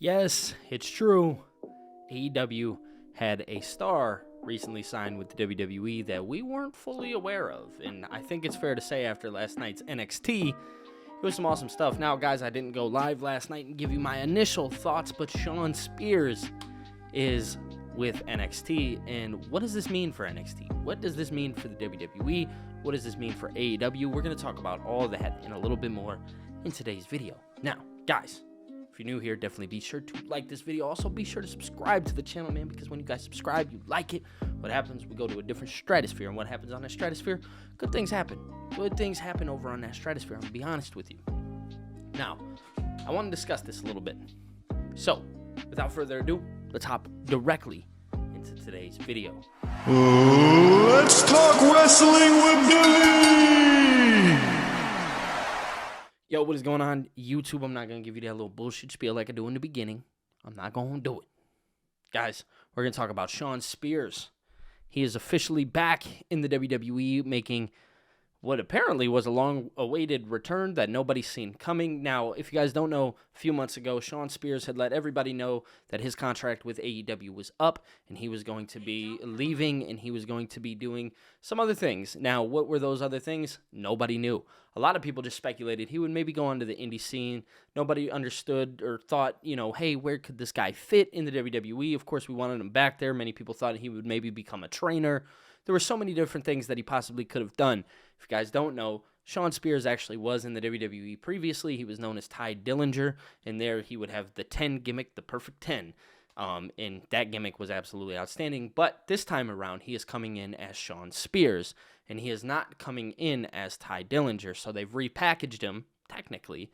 Yes, it's true. AEW had a star recently signed with the WWE that we weren't fully aware of. And I think it's fair to say after last night's NXT, it was some awesome stuff. Now, guys, I didn't go live last night and give you my initial thoughts, but Shawn Spears is with NXT. And what does this mean for NXT? What does this mean for the WWE? What does this mean for AEW? We're going to talk about all that and a little bit more in today's video. Now, guys, if you're new here, definitely be sure to like this video. Also, be sure to subscribe to the channel, man, because when you guys subscribe, you like it. What happens? We go to a different stratosphere, and what happens on that stratosphere? Good things happen. Good things happen over on that stratosphere, I'm going to be honest with you. Now, I want to discuss this a little bit. So, without further ado, let's hop directly into today's video. Let's talk wrestling with Billy! Yo, what is going on, YouTube? I'm not going to give you that little bullshit spiel like I do in the beginning. I'm not going to do it. Guys, we're going to talk about Shawn Spears. He is officially back in the WWE, making what apparently was a long-awaited return that nobody's seen coming. Now, if you guys don't know, a few months ago, Shawn Spears had let everybody know that his contract with AEW was up, and he was going to be leaving, and he was going to be doing some other things. Now, what were those other things? Nobody knew. A lot of people just speculated he would maybe go onto the indie scene. Nobody understood or thought, hey, where could this guy fit in the WWE? Of course, we wanted him back there. Many people thought he would maybe become a trainer. There were so many different things that he possibly could have done. If you guys don't know, Shawn Spears actually was in the WWE previously. He was known as Ty Dillinger, and there he would have the 10 gimmick, the perfect 10. And that gimmick was absolutely outstanding. But this time around, he is coming in as Shawn Spears, and he is not coming in as Ty Dillinger. So they've repackaged him, technically,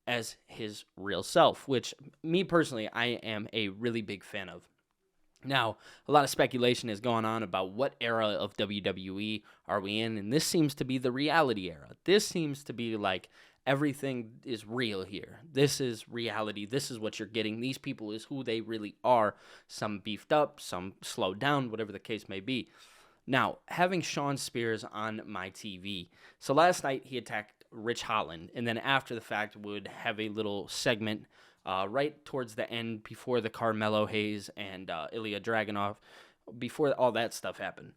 as his real self, which, me personally, I am a really big fan of. Now, a lot of speculation has gone on about what era of WWE are we in, and this seems to be the reality era. This seems to be like everything is real here. This is reality. This is what you're getting. These people is who they really are. Some beefed up, some slowed down, whatever the case may be. Now, having Shawn Spears on my TV. So last night he attacked Rich Holland, and then after the fact would have a little segment right towards the end, before the Carmelo Hayes and Ilya Dragunov, before all that stuff happened,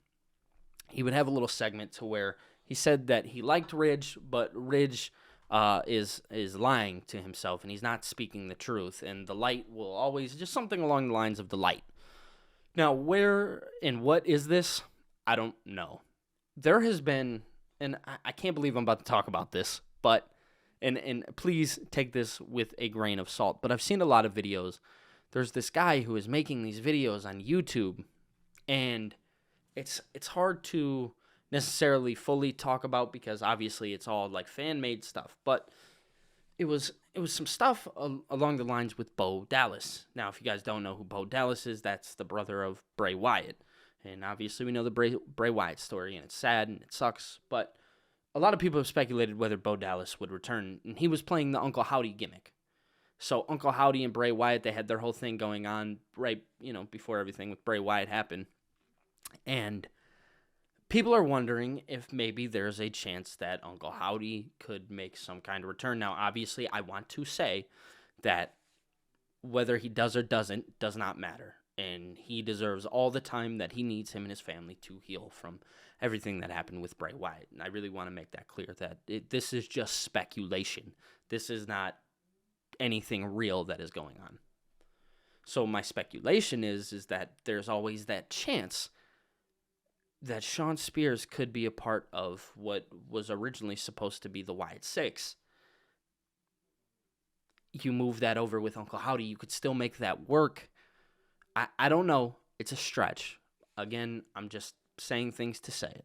he would have a little segment to where he said that he liked Ridge, but Ridge is lying to himself, and he's not speaking the truth, and the light will always, just something along the lines of the light. Now, where and what is this? I don't know. There has been, and I can't believe I'm about to talk about this, but And please take this with a grain of salt, but I've seen a lot of videos. There's this guy who is making these videos on YouTube, and it's hard to necessarily fully talk about because obviously it's all like fan-made stuff, but it was some stuff along the lines with Bo Dallas. Now, if you guys don't know who Bo Dallas is, that's the brother of Bray Wyatt, and obviously we know the Bray Wyatt story, and it's sad and it sucks, but a lot of people have speculated whether Bo Dallas would return, and he was playing the Uncle Howdy gimmick. So Uncle Howdy and Bray Wyatt, they had their whole thing going on right, before everything with Bray Wyatt happened. And people are wondering if maybe there's a chance that Uncle Howdy could make some kind of return. Now, obviously, I want to say that whether he does or doesn't does not matter. And he deserves all the time that he needs, him and his family, to heal from everything that happened with Bray Wyatt. And I really want to make that clear, that this is just speculation. This is not anything real that is going on. So my speculation is that there's always that chance that Shawn Spears could be a part of what was originally supposed to be the Wyatt Six. You move that over with Uncle Howdy, you could still make that work. I don't know. It's a stretch. Again, I'm just saying things to say it.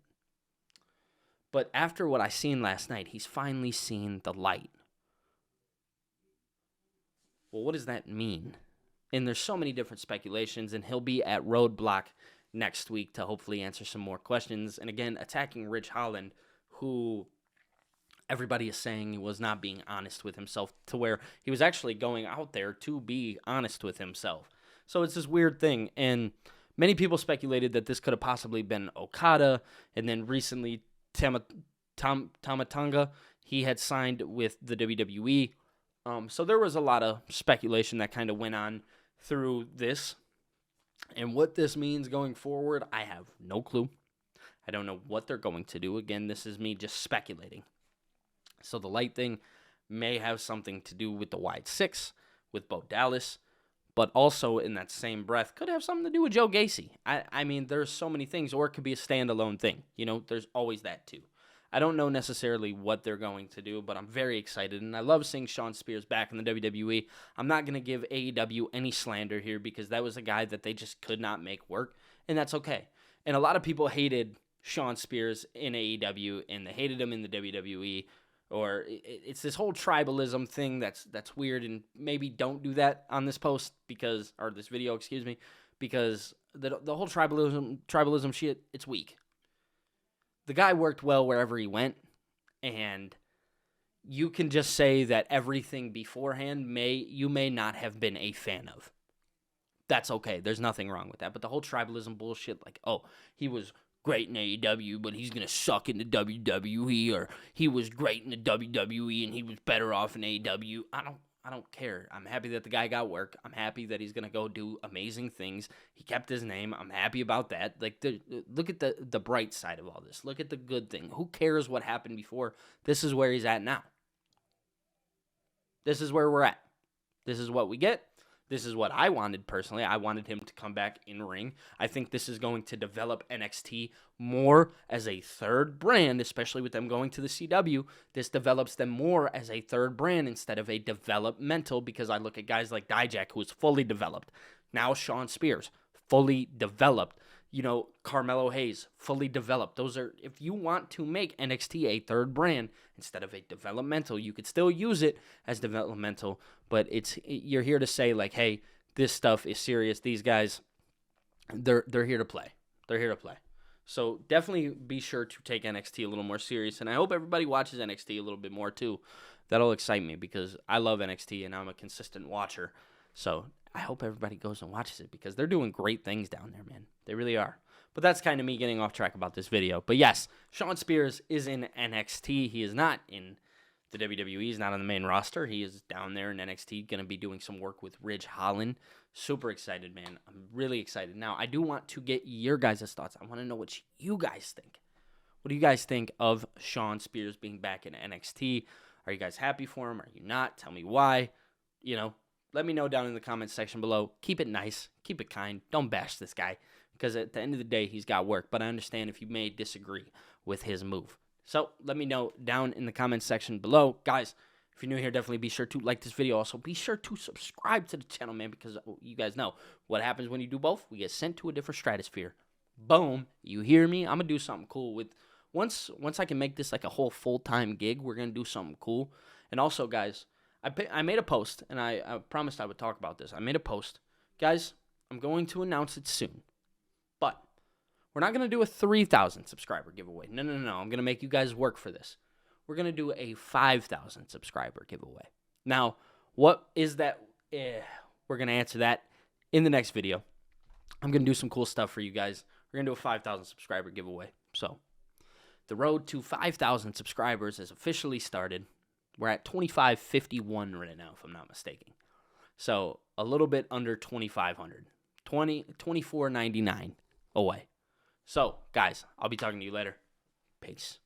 But after what I seen last night, he's finally seen the light. Well, what does that mean? And there's so many different speculations, and he'll be at Roadblock next week to hopefully answer some more questions. And again, attacking Rich Holland, who everybody is saying he was not being honest with himself, to where he was actually going out there to be honest with himself. So it's this weird thing, and many people speculated that this could have possibly been Okada, and then recently Tama Tonga, he had signed with the WWE. So there was a lot of speculation that kind of went on through this. And what this means going forward, I have no clue. I don't know what they're going to do. Again, this is me just speculating. So the light thing may have something to do with the wide six, with Bo Dallas, but also in that same breath could have something to do with Joe Gacy. I mean, there's so many things, or it could be a standalone thing. There's always that too. I don't know necessarily what they're going to do, but I'm very excited, and I love seeing Shawn Spears back in the WWE. I'm not going to give AEW any slander here because that was a guy that they just could not make work, and that's okay. And a lot of people hated Shawn Spears in AEW, and they hated him in the WWE, or it's this whole tribalism thing that's weird, and maybe don't do that on this post or this video, because the whole tribalism shit, it's weak. The guy worked well wherever he went, and you can just say that everything beforehand you may not have been a fan of. That's okay. There's nothing wrong with that. But the whole tribalism bullshit, like, oh, he was great in AEW, but he's going to suck in the WWE, or he was great in the WWE and he was better off in AEW. I don't care. I'm happy that the guy got work. I'm happy that he's going to go do amazing things. He kept his name. I'm happy about that. Like, look at the bright side of all this. Look at the good thing. Who cares what happened before? This is where he's at now. This is where we're at. This is what we get. This is what I wanted personally. I wanted him to come back in ring. I think this is going to develop NXT more as a third brand, especially with them going to the CW. This develops them more as a third brand instead of a developmental, because I look at guys like Dijak, who is fully developed. Now Shawn Spears, fully developed. Carmelo Hayes, fully developed. Those are, if you want to make NXT a third brand instead of a developmental, you could still use it as developmental, but you're here to say, like, hey, this stuff is serious. These guys, they're here to play. They're here to play. So definitely be sure to take NXT a little more serious, and I hope everybody watches NXT a little bit more too. That'll excite me because I love NXT and I'm a consistent watcher. So I hope everybody goes and watches it because they're doing great things down there, man. They really are. But that's kind of me getting off track about this video. But yes, Shawn Spears is in NXT. He is not in the WWE. He's not on the main roster. He is down there in NXT, going to be doing some work with Ridge Holland. Super excited, man. I'm really excited. Now, I do want to get your guys' thoughts. I want to know what you guys think. What do you guys think of Shawn Spears being back in NXT? Are you guys happy for him? Are you not? Tell me why. Let me know down in the comments section below. Keep it nice. Keep it kind. Don't bash this guy, because at the end of the day, he's got work. But I understand if you may disagree with his move. So let me know down in the comments section below. Guys, if you're new here, definitely be sure to like this video. Also, be sure to subscribe to the channel, man, because you guys know what happens when you do both. We get sent to a different stratosphere. Boom. You hear me? I'm going to do something cool with once I can make this like a whole full-time gig, we're going to do something cool. And also, guys, I made a post, and I promised I would talk about this. I made a post. Guys, I'm going to announce it soon. But we're not going to do a 3,000 subscriber giveaway. No. I'm going to make you guys work for this. We're going to do a 5,000 subscriber giveaway. Now, what is that? We're going to answer that in the next video. I'm going to do some cool stuff for you guys. We're going to do a 5,000 subscriber giveaway. So, the road to 5,000 subscribers has officially started. We're at 2551 right now, if I'm not mistaken. So, a little bit under 2,500. 24.99 away. So, guys, I'll be talking to you later. Peace.